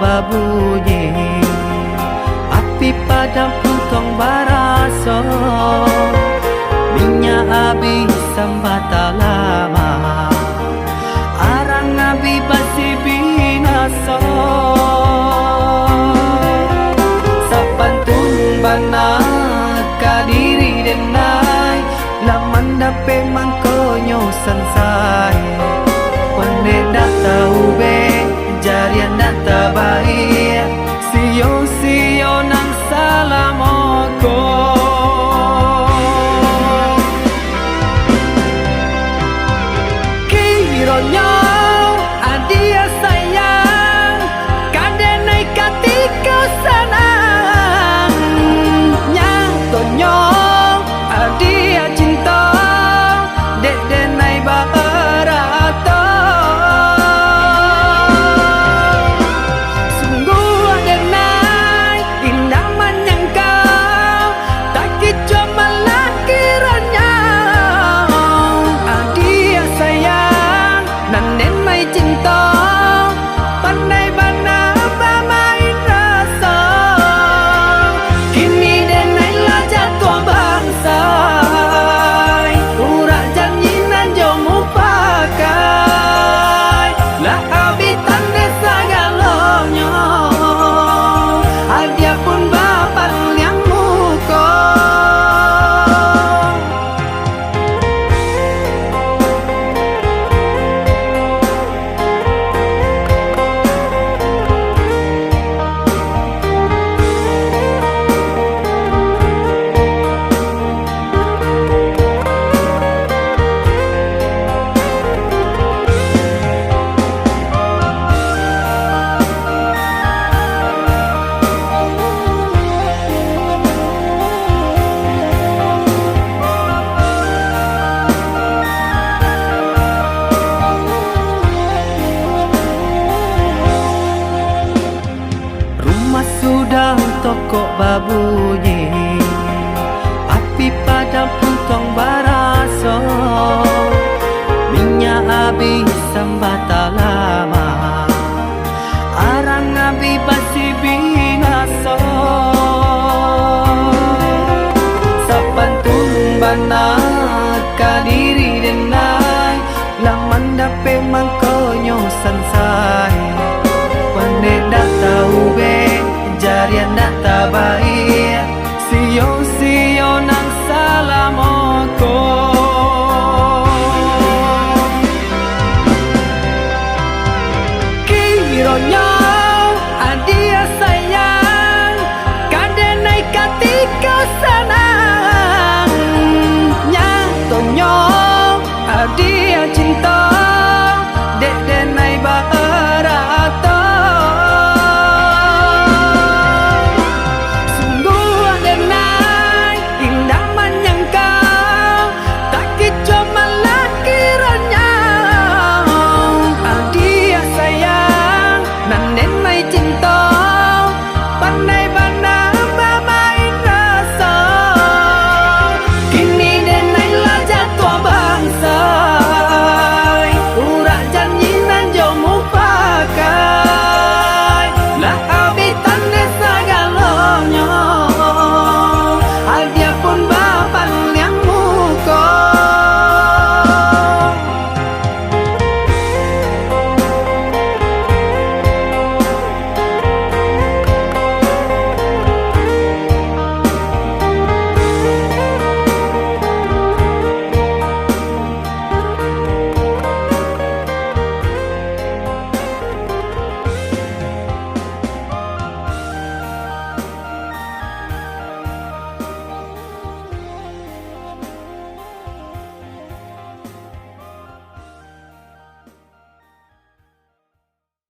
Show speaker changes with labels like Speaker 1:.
Speaker 1: berbunyi, api padam puntong baraso, minyak habis sambata lama, arang abi basi binaso. Sapantun bana kadiri denai, laman dape mangkonyo sansai, pande dak tahu be jarian dak tabai, sio nang salamoko. Kironyo adia sayang, kadenai katika sanang, nyatonyo adia cinta, dek denai barato. Sungguh adenai indah menyangkau, tak kicau malah kiranya adia sayang dan denai cinta, pandai bana bermain rasa. Kini denai lah jatuh bangsa, urak janji nan jomu pakai, lah habitan desa galonyo, adia pun bapak yang muko. Rumah sudah tokok berbunyi, api padam puntong baraso, minyak habis sambata lama, arang abi basi binaso. Sapantun bana kadiri denai, laman dape mangkonyo sansai, pande dak tahu be jarian dak tabai,